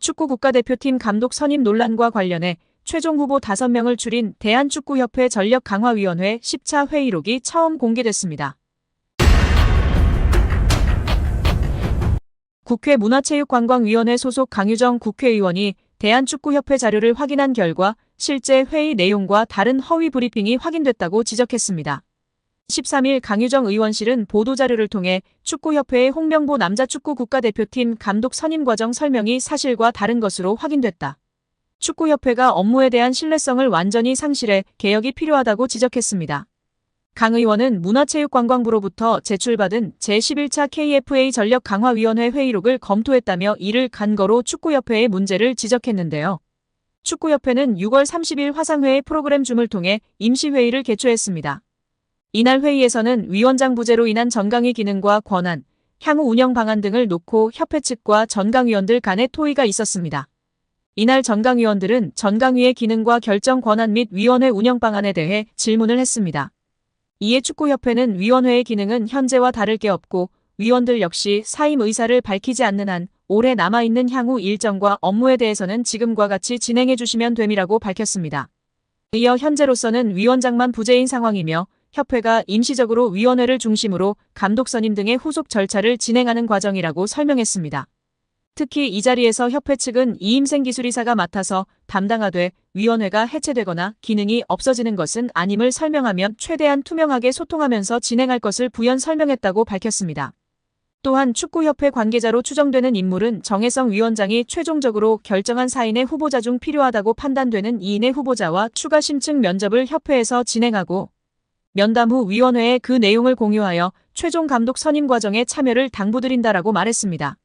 축구 국가대표팀 감독 선임 논란과 관련해 최종 후보 5명을 줄인 대한축구협회 전력강화위원회 10차 회의록이 처음 공개됐습니다. 국회 문화체육관광위원회 소속 강유정 국회의원이 대한축구협회 자료를 확인한 결과 실제 회의 내용과 다른 허위 브리핑이 확인됐다고 지적했습니다. 13일 강유정 의원실은 보도자료를 통해 축구협회의 홍명보 남자축구 국가대표팀 감독 선임 과정 설명이 사실과 다른 것으로 확인됐다. 축구협회가 업무에 대한 신뢰성을 완전히 상실해 개혁이 필요하다고 지적했습니다. 강 의원은 문화체육관광부로부터 제출받은 제11차 KFA 전력강화위원회 회의록을 검토했다며 이를 근거로 축구협회의 문제를 지적했는데요. 축구협회는 6월 30일 화상회의 프로그램 줌을 통해 임시회의를 개최했습니다. 이날 회의에서는 위원장 부재로 인한 전강위 기능과 권한, 향후 운영 방안 등을 놓고 협회 측과 전강위원들 간의 토의가 있었습니다. 이날 전강위원들은 전강위의 기능과 결정 권한 및 위원회 운영 방안에 대해 질문을 했습니다. 이에 축구협회는 위원회의 기능은 현재와 다를 게 없고 위원들 역시 사임 의사를 밝히지 않는 한 올해 남아있는 향후 일정과 업무에 대해서는 지금과 같이 진행해 주시면 됨이라고 밝혔습니다. 이어 현재로서는 위원장만 부재인 상황이며 협회가 임시적으로 위원회를 중심으로 감독 선임 등의 후속 절차를 진행하는 과정이라고 설명했습니다. 특히 이 자리에서 협회 측은 이임생 기술이사가 맡아서 담당하되 위원회가 해체되거나 기능이 없어지는 것은 아님을 설명하며 최대한 투명하게 소통하면서 진행할 것을 부연 설명했다고 밝혔습니다. 또한 축구협회 관계자로 추정되는 인물은 정혜성 위원장이 최종적으로 결정한 4인의 후보자 중 필요하다고 판단되는 2인의 후보자와 추가 심층 면접을 협회에서 진행하고 면담 후 위원회에 그 내용을 공유하여 최종 감독 선임 과정에 참여를 당부드린다라고 말했습니다.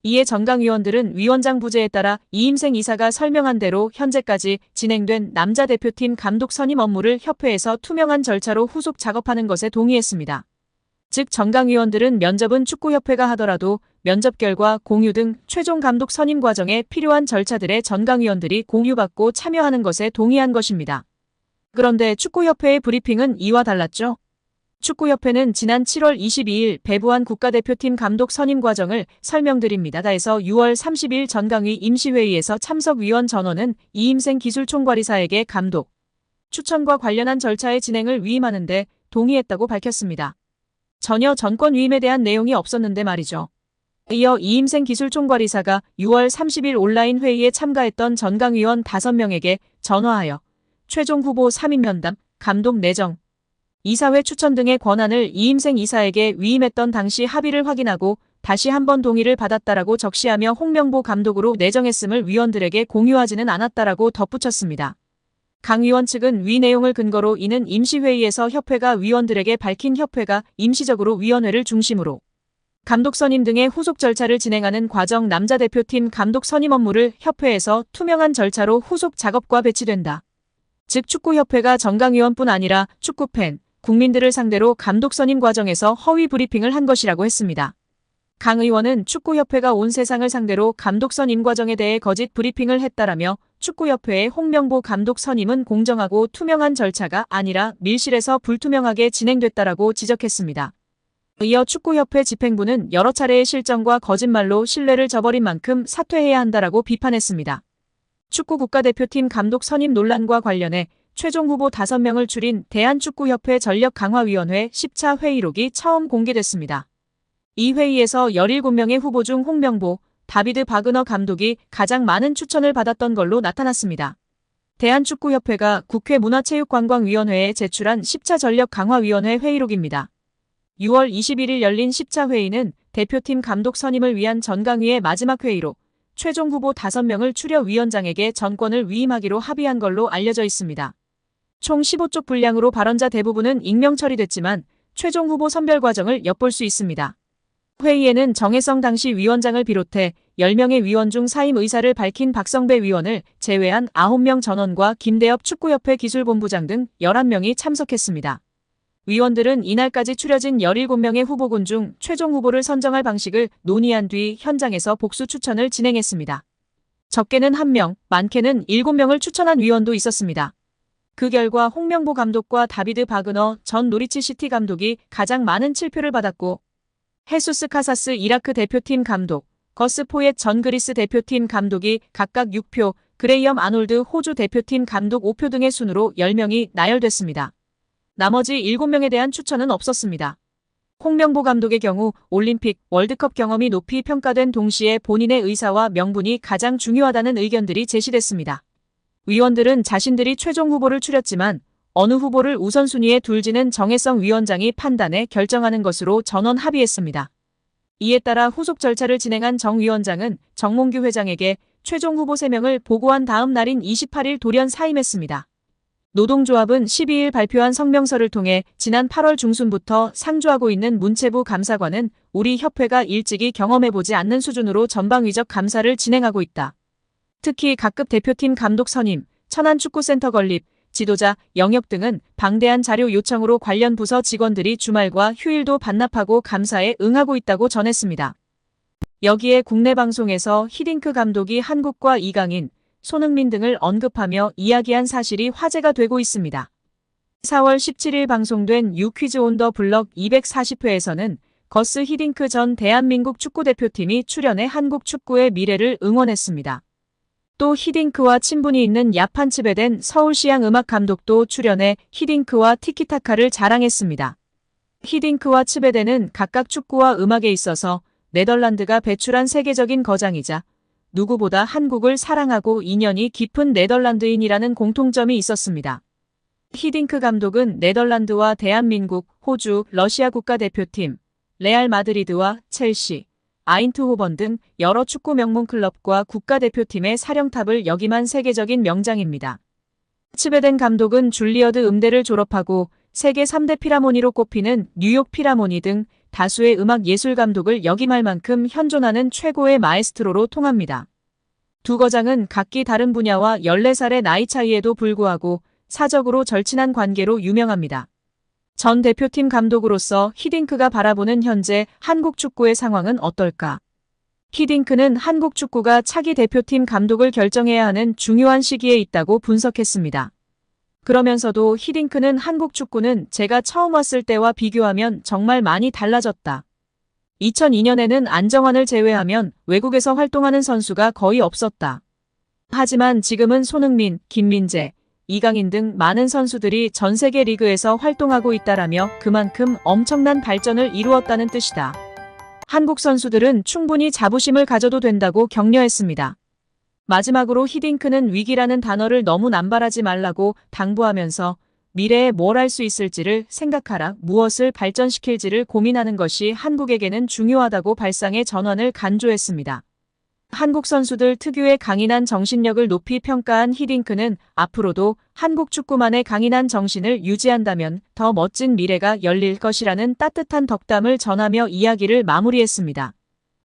이에 전강위원들은 위원장 부재에 따라 이임생 이사가 설명한 대로 현재까지 진행된 남자 대표팀 감독 선임 업무를 협회에서 투명한 절차로 후속 작업하는 것에 동의했습니다. 즉 전강위원들은 면접은 축구협회가 하더라도 면접 결과 공유 등 최종 감독 선임 과정에 필요한 절차들에 전강위원들이 공유받고 참여하는 것에 동의한 것입니다. 그런데 축구협회의 브리핑은 이와 달랐죠. 축구협회는 지난 7월 22일 배부한 국가대표팀 감독 선임 과정을 설명드립니다. 다에서 6월 30일 전강위 임시회의에서 참석위원 전원은 이임생 기술총괄이사에게 감독 추천과 관련한 절차의 진행을 위임하는 데 동의했다고 밝혔습니다. 전혀 전권 위임에 대한 내용이 없었는데 말이죠. 이어 이임생 기술총괄이사가 6월 30일 온라인 회의에 참가했던 전강위원 5명에게 전화하여 최종 후보 3인 면담, 감독 내정, 이사회 추천 등의 권한을 이임생 이사에게 위임했던 당시 합의를 확인하고 다시 한번 동의를 받았다라고 적시하며 홍명보 감독으로 내정했음을 위원들에게 공유하지는 않았다라고 덧붙였습니다. 강 위원 측은 위 내용을 근거로 이는 임시회의에서 협회가 위원들에게 밝힌 협회가 임시적으로 위원회를 중심으로 감독 선임 등의 후속 절차를 진행하는 과정 남자 대표팀 감독 선임 업무를 협회에서 투명한 절차로 후속 작업과 배치된다. 즉 축구협회가 전강위원뿐 아니라 축구팬, 국민들을 상대로 감독 선임 과정에서 허위 브리핑을 한 것이라고 했습니다. 강 의원은 축구협회가 온 세상을 상대로 감독 선임 과정에 대해 거짓 브리핑을 했다라며 축구협회의 홍명보 감독 선임은 공정하고 투명한 절차가 아니라 밀실에서 불투명하게 진행됐다라고 지적했습니다. 이어 축구협회 집행부는 여러 차례의 실정과 거짓말로 신뢰를 저버린 만큼 사퇴해야 한다라고 비판했습니다. 축구 국가대표팀 감독 선임 논란과 관련해 최종 후보 5명을 줄인 대한축구협회 전력강화위원회 10차 회의록이 처음 공개됐습니다. 이 회의에서 17명의 후보 중 홍명보, 다비드 바그너 감독이 가장 많은 추천을 받았던 걸로 나타났습니다. 대한축구협회가 국회 문화체육관광위원회에 제출한 10차 전력강화위원회 회의록입니다. 6월 21일 열린 10차 회의는 대표팀 감독 선임을 위한 전강위의 마지막 회의로 최종 후보 5명을 추려 위원장에게 전권을 위임하기로 합의한 걸로 알려져 있습니다. 총 15쪽 분량으로 발언자 대부분은 익명 처리됐지만 최종 후보 선별 과정을 엿볼 수 있습니다. 회의에는 정혜성 당시 위원장을 비롯해 10명의 위원 중 사임 의사를 밝힌 박성배 위원을 제외한 9명 전원과 김대엽 축구협회 기술본부장 등 11명이 참석했습니다. 위원들은 이날까지 추려진 17명의 후보군 중 최종 후보를 선정할 방식을 논의한 뒤 현장에서 복수 추천을 진행했습니다. 적게는 1명, 많게는 7명을 추천한 위원도 있었습니다. 그 결과 홍명보 감독과 다비드 바그너 전 노리치 시티 감독이 가장 많은 7표를 받았고 헤수스 카사스 이라크 대표팀 감독, 거스 포옙 전 그리스 대표팀 감독이 각각 6표, 그레이엄 아놀드 호주 대표팀 감독 5표 등의 순으로 10명이 나열됐습니다. 나머지 7명에 대한 추천은 없었습니다. 홍명보 감독의 경우 올림픽, 월드컵 경험이 높이 평가된 동시에 본인의 의사와 명분이 가장 중요하다는 의견들이 제시됐습니다. 위원들은 자신들이 최종 후보를 추렸지만 어느 후보를 우선순위에 둘지는 정혜성 위원장이 판단해 결정하는 것으로 전원 합의했습니다. 이에 따라 후속 절차를 진행한 정 위원장은 정몽규 회장에게 최종 후보 3명을 보고한 다음 날인 28일 돌연 사임했습니다. 노동조합은 12일 발표한 성명서를 통해 지난 8월 중순부터 상주하고 있는 문체부 감사관은 우리 협회가 일찍이 경험해보지 않는 수준으로 전방위적 감사를 진행하고 있다. 특히 각급 대표팀 감독 선임, 천안축구센터 건립, 지도자, 영역 등은 방대한 자료 요청으로 관련 부서 직원들이 주말과 휴일도 반납하고 감사에 응하고 있다고 전했습니다. 여기에 국내 방송에서 히딩크 감독이 한국과 이강인, 손흥민 등을 언급하며 이야기한 사실이 화제가 되고 있습니다. 4월 17일 방송된 유퀴즈 온 더 블럭 240회에서는 거스 히딩크 전 대한민국 축구대표팀이 출연해 한국 축구의 미래를 응원했습니다. 또 히딩크와 친분이 있는 야판 츠베덴 서울시향 음악 감독도 출연해 히딩크와 티키타카를 자랑했습니다. 히딩크와 츠베덴은 각각 축구와 음악에 있어서 네덜란드가 배출한 세계적인 거장이자 누구보다 한국을 사랑하고 인연이 깊은 네덜란드인이라는 공통점이 있었습니다. 히딩크 감독은 네덜란드와 대한민국, 호주, 러시아 국가대표팀, 레알 마드리드와 첼시, 아인트호번 등 여러 축구 명문 클럽과 국가대표팀의 사령탑을 역임한 세계적인 명장입니다. 츠베덴 감독은 줄리어드 음대를 졸업하고 세계 3대 피라모니로 꼽히는 뉴욕 피라모니 등 다수의 음악 예술 감독을 역임할 만큼 현존하는 최고의 마에스트로로 통합니다. 두 거장은 각기 다른 분야와 14살의 나이 차이에도 불구하고 사적으로 절친한 관계로 유명합니다. 전 대표팀 감독으로서 히딩크가 바라보는 현재 한국 축구의 상황은 어떨까? 히딩크는 한국 축구가 차기 대표팀 감독을 결정해야 하는 중요한 시기에 있다고 분석했습니다. 그러면서도 히딩크는 한국 축구는 제가 처음 왔을 때와 비교하면 정말 많이 달라졌다. 2002년에는 안정환을 제외하면 외국에서 활동하는 선수가 거의 없었다. 하지만 지금은 손흥민, 김민재, 이강인 등 많은 선수들이 전 세계 리그에서 활동하고 있다라며 그만큼 엄청난 발전을 이루었다는 뜻이다. 한국 선수들은 충분히 자부심을 가져도 된다고 격려했습니다. 마지막으로 히딩크는 위기라는 단어를 너무 남발하지 말라고 당부하면서 미래에 뭘 할 수 있을지를 생각하라, 무엇을 발전시킬지를 고민하는 것이 한국에게는 중요하다고 발상의 전환을 간조했습니다. 한국 선수들 특유의 강인한 정신력을 높이 평가한 히딩크는 앞으로도 한국 축구만의 강인한 정신을 유지한다면 더 멋진 미래가 열릴 것이라는 따뜻한 덕담을 전하며 이야기를 마무리했습니다.